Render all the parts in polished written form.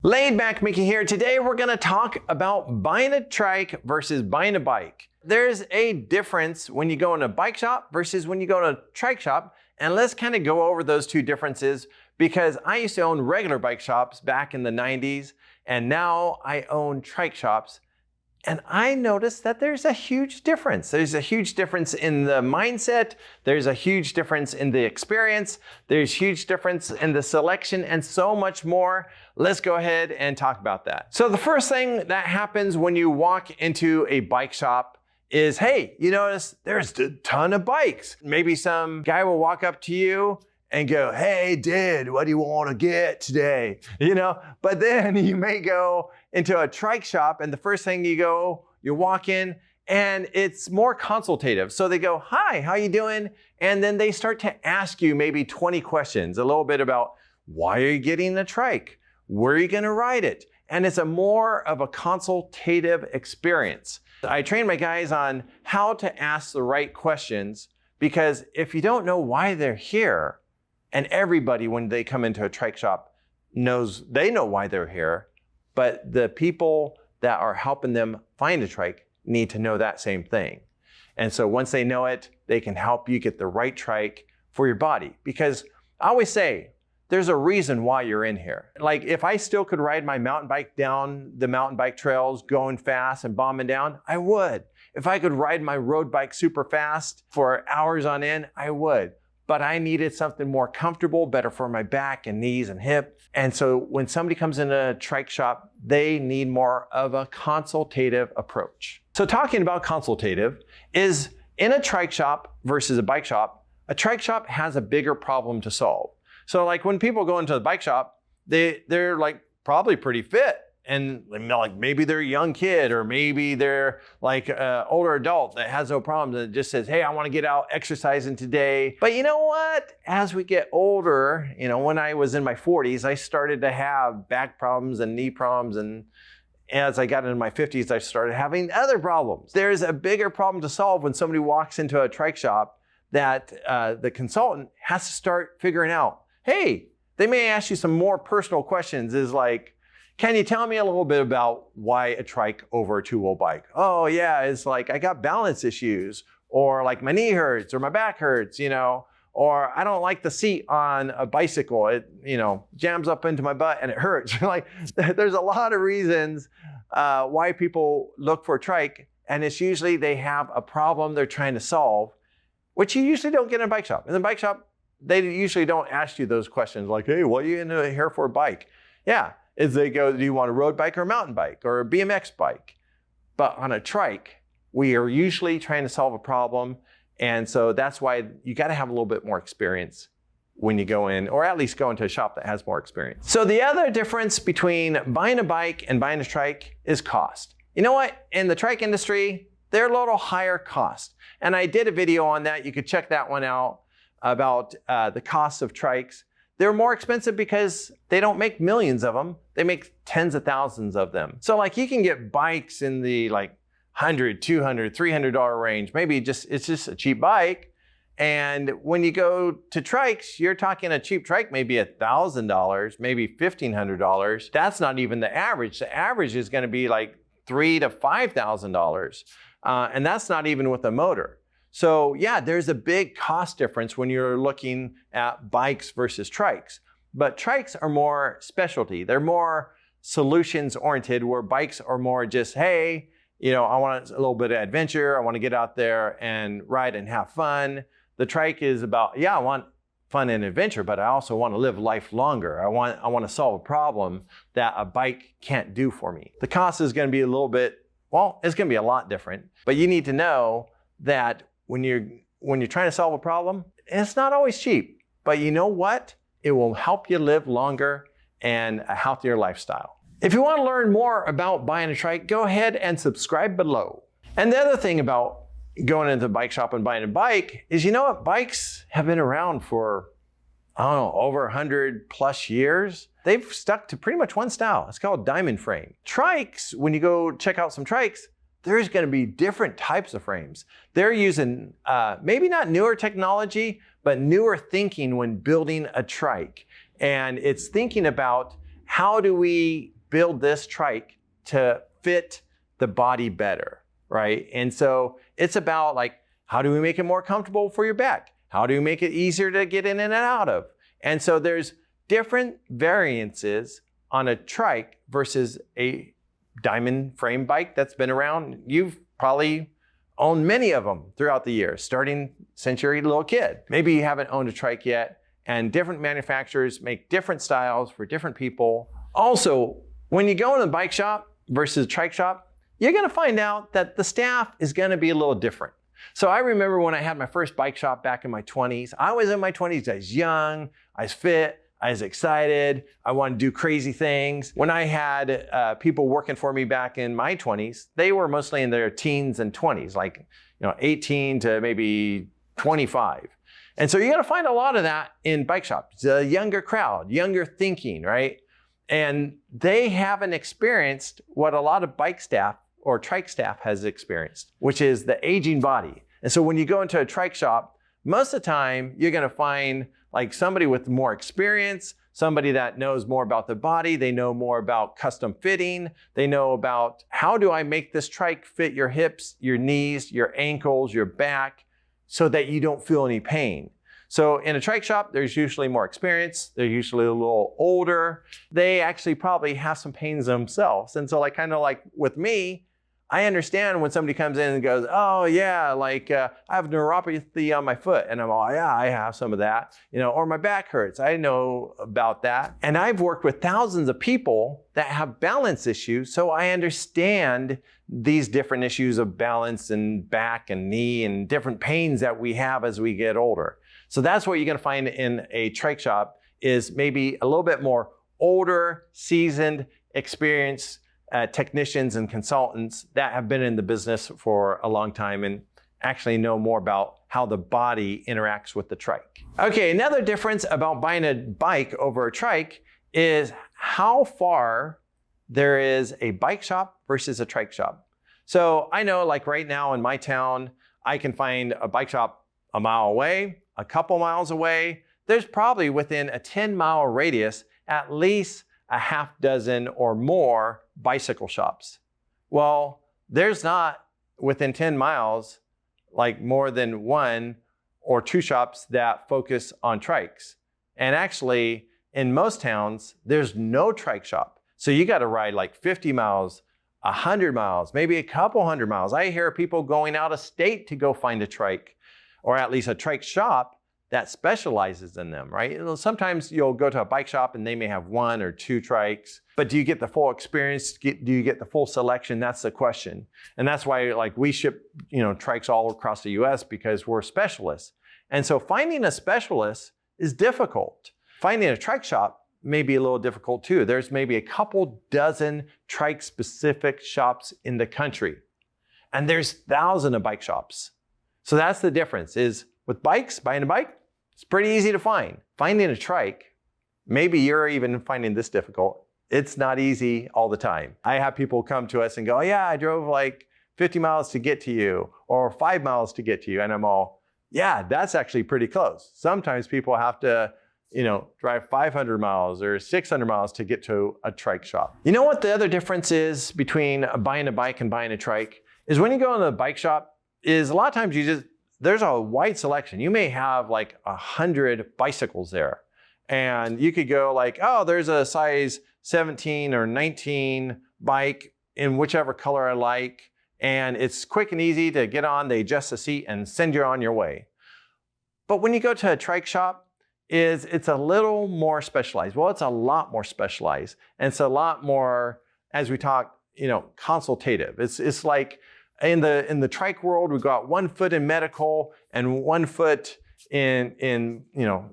Laid Back Mickey here. Today we're going to talk about buying a trike versus buying a bike. There's a difference when you go in a bike shop versus when you go in a trike shop. And let's kind of go over those two differences because I used to own regular bike shops back in the 90s and now I own trike shops. And I noticed that there's a huge difference. There's a huge difference in the mindset. There's a huge difference in the experience. There's huge difference in the selection and so much more. Let's go ahead and talk about that. So the first thing that happens when you walk into a bike shop is, hey, you notice there's a ton of bikes. Maybe some guy will walk up to you and go, hey, dude, what do you want to get today? But then you may go into a trike shop and the first thing you walk in and it's more consultative. So they go, hi, how you doing? And then they start to ask you maybe 20 questions, a little bit about why are you getting a trike? Where are you gonna ride it? And it's a more of a consultative experience. I train my guys on how to ask the right questions because if you don't know why they're here, and everybody, when they come into a trike shop, they know why they're here, but the people that are helping them find a trike need to know that same thing. And so once they know it, they can help you get the right trike for your body. Because I always say, there's a reason why you're in here. Like if I still could ride my mountain bike down the mountain bike trails, going fast and bombing down, I would. If I could ride my road bike super fast for hours on end, I would. But I needed something more comfortable, better for my back and knees and hip. And so when somebody comes in a trike shop, they need more of a consultative approach. So talking about consultative is in a trike shop versus a bike shop, a trike shop has a bigger problem to solve. So like when people go into the bike shop, they're like probably pretty fit. And like maybe they're a young kid or maybe they're like an older adult that has no problems and just says, hey, I want to get out exercising today. But you know what? As we get older, when I was in my 40s, I started to have back problems and knee problems. And as I got into my 50s, I started having other problems. There's a bigger problem to solve when somebody walks into a trike shop that the consultant has to start figuring out. Hey, they may ask you some more personal questions is like, can you tell me a little bit about why a trike over a two-wheel bike? Oh yeah, it's like I got balance issues or like my knee hurts or my back hurts, or I don't like the seat on a bicycle. It, jams up into my butt and it hurts. Like there's a lot of reasons why people look for a trike and it's usually they have a problem they're trying to solve, which you usually don't get in a bike shop. In the bike shop, they usually don't ask you those questions like, hey, what are you in here for a bike? Yeah. Is they go, do you want a road bike or a mountain bike or a BMX bike? But on a trike, we are usually trying to solve a problem. And so that's why you got to have a little bit more experience when you go in, or at least go into a shop that has more experience. So the other difference between buying a bike and buying a trike is cost. You know what? In the trike industry, they're a little higher cost. And I did a video on that. You could check that one out about the cost of trikes. They're more expensive because they don't make millions of them. They make tens of thousands of them. So like you can get bikes in the like $100, $200, $300 range. Maybe it's just a cheap bike. And when you go to trikes, you're talking a cheap trike, maybe $1,000, maybe $1,500. That's not even the average. The average is gonna be like $3,000 to $5,000. And that's not even with a motor. So yeah, there's a big cost difference when you're looking at bikes versus trikes. But trikes are more specialty. They're more solutions oriented where bikes are more just, hey, I want a little bit of adventure. I want to get out there and ride and have fun. The trike is about, yeah, I want fun and adventure, but I also want to live life longer. I want to solve a problem that a bike can't do for me. The cost is going to be a little bit, it's going to be a lot different, but you need to know that when you're trying to solve a problem, it's not always cheap, but you know what? It will help you live longer and a healthier lifestyle. If you want to learn more about buying a trike, go ahead and subscribe below. And the other thing about going into the bike shop and buying a bike is, bikes have been around for, over 100 plus years. They've stuck to pretty much one style. It's called diamond frame. Trikes, when you go check out some trikes, there's going to be different types of frames. They're using maybe not newer technology, but newer thinking when building a trike. And it's thinking about how do we build this trike to fit the body better, right? And so it's about like, how do we make it more comfortable for your back? How do we make it easier to get in and out of? And so there's different variances on a trike versus a diamond frame bike that's been around. You've probably owned many of them throughout the years, starting since you're a little kid. Maybe you haven't owned a trike yet, and different manufacturers make different styles for different people. Also, when you go in a bike shop versus a trike shop, you're gonna find out that the staff is gonna be a little different. So I remember when I had my first bike shop back in my 20s. I was in my 20s, I was young, I was fit, I was excited, I wanted to do crazy things. When I had people working for me back in my 20s, they were mostly in their teens and 20s, like 18 to maybe 25. And so you're gonna find a lot of that in bike shops. It's a younger crowd, younger thinking, right? And they haven't experienced what a lot of bike staff or trike staff has experienced, which is the aging body. And so when you go into a trike shop, most of the time you're gonna find like somebody with more experience, somebody that knows more about the body, they know more about custom fitting, they know about how do I make this trike fit your hips, your knees, your ankles, your back, so that you don't feel any pain. So in a trike shop, there's usually more experience, they're usually a little older, they actually probably have some pains themselves. And so like kind of like with me, I understand when somebody comes in and goes, oh yeah, like I have neuropathy on my foot. And I'm all, yeah, I have some of that, or my back hurts. I know about that. And I've worked with thousands of people that have balance issues. So I understand these different issues of balance and back and knee and different pains that we have as we get older. So that's what you're gonna find in a trike shop is maybe a little bit more older, seasoned, experienced technicians and consultants that have been in the business for a long time and actually know more about how the body interacts with the trike. Okay, another difference about buying a bike over a trike is how far there is a bike shop versus a trike shop. So I know like right now in my town, I can find a bike shop a mile away, a couple miles away. There's probably within a 10-mile radius at least a half dozen or more bicycle shops. Well, there's not within 10 miles like more than one or two shops that focus on trikes. And actually, in most towns, there's no trike shop. So you got to ride like 50 miles, 100 miles, maybe a couple hundred miles. I hear people going out of state to go find a trike, or at least a trike shop that specializes in them, right? Sometimes you'll go to a bike shop and they may have one or two trikes, but do you get the full experience? Do you get the full selection? That's the question. And that's why like we ship, trikes all across the US because we're specialists. And so finding a specialist is difficult. Finding a trike shop may be a little difficult too. There's maybe a couple dozen trike specific shops in the country. And there's thousands of bike shops. So that's the difference is with bikes, buying a bike, it's pretty easy to find. Finding a trike, maybe you're even finding this difficult. It's not easy all the time. I have people come to us and go, yeah, I drove like 50 miles to get to you or 5 miles to get to you. And I'm all, yeah, that's actually pretty close. Sometimes people have to, drive 500 miles or 600 miles to get to a trike shop. You know what the other difference is between buying a bike and buying a trike? Is when you go in the bike shop, is a lot of times there's a wide selection. You may have like 100 bicycles there. And you could go like, oh, there's a size 17 or 19 bike in whichever color I like. And it's quick and easy to get on. They adjust the seat and send you on your way. But when you go to a trike shop, it's a little more specialized. Well, it's a lot more specialized. And it's a lot more, as we talk, consultative. It's like, in the trike world, we've got 1 foot in medical and 1 foot in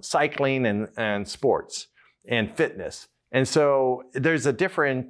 cycling and sports and fitness. And so there's a different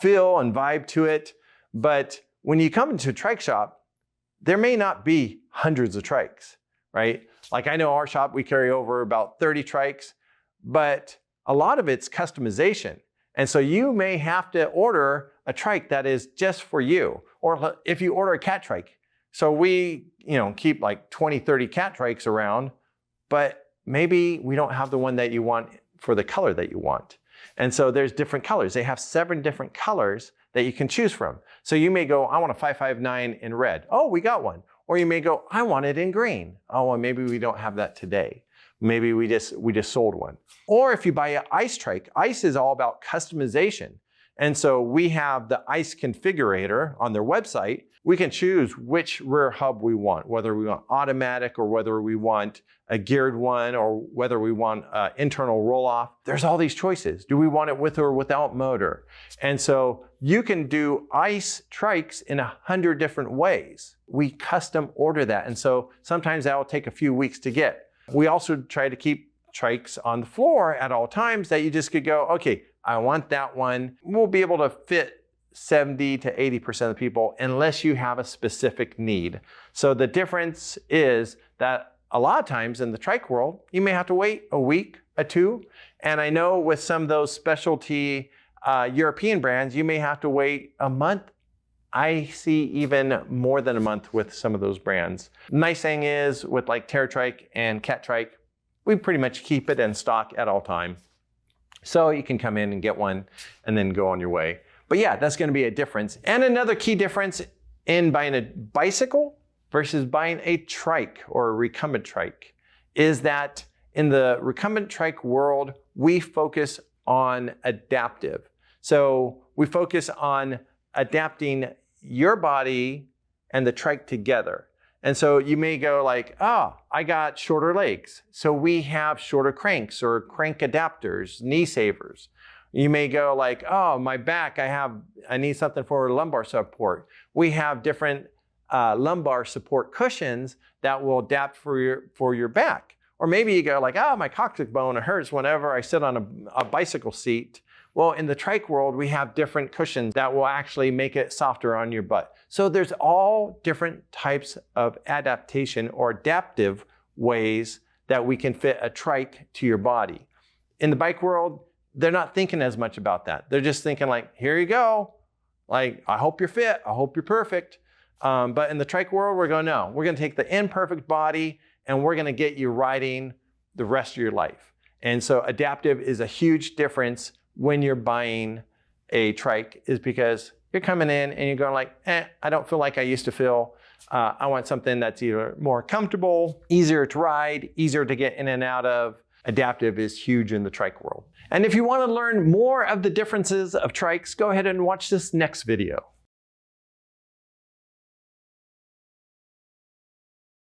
feel and vibe to it. But when you come into a trike shop, there may not be hundreds of trikes, right? Like I know our shop, we carry over about 30 trikes, but a lot of it's customization. And so you may have to order a trike that is just for you. Or if you order a cat trike. So we, keep like 20, 30 cat trikes around, but maybe we don't have the one that you want for the color that you want. And so there's different colors. They have 7 different colors that you can choose from. So you may go, I want a 559 in red. Oh, we got one. Or you may go, I want it in green. Oh, well, maybe we don't have that today. Maybe we just sold one. Or if you buy an ice trike, ice is all about customization. And so we have the ice configurator on their website. We can choose which rear hub we want, whether we want automatic or whether we want a geared one or whether we want internal roll-off. There's all these choices. Do we want it with or without motor? And so you can do ice trikes in 100 different ways. We custom order that. And so sometimes that will take a few weeks to get. We also try to keep trikes on the floor at all times that you just could go, okay, I want that one. We'll be able to fit 70 to 80% of the people unless you have a specific need. So the difference is that a lot of times in the trike world, you may have to wait a week, or 2. And I know with some of those specialty European brands, you may have to wait a month. I see even more than a month with some of those brands. Nice thing is with like Trike and Cat Trike, we pretty much keep it in stock at all time. So you can come in and get one and then go on your way. But yeah, that's going to be a difference. And another key difference in buying a bicycle versus buying a trike or a recumbent trike is that in the recumbent trike world, we focus on adaptive. So we focus on adapting your body and the trike together. And so you may go like, oh, I got shorter legs. So we have shorter cranks or crank adapters, knee savers. You may go like, oh, my back, I need something for lumbar support. We have different lumbar support cushions that will adapt for your back. Or maybe you go like, oh, my coccyx bone hurts whenever I sit on a bicycle seat. Well, in the trike world, we have different cushions that will actually make it softer on your butt. So there's all different types of adaptation or adaptive ways that we can fit a trike to your body. In the bike world, they're not thinking as much about that. They're just thinking like, here you go. Like, I hope you're fit. I hope you're perfect. But in the trike world, we're going, no, we're going to take the imperfect body and we're going to get you riding the rest of your life. And so adaptive is a huge difference when you're buying a trike, is because you're coming in and you're going like, I don't feel like I used to feel. I want something that's either more comfortable, easier to ride, easier to get in and out of. Adaptive is huge in the trike world. And if you want to learn more of the differences of trikes, go ahead and watch this next video.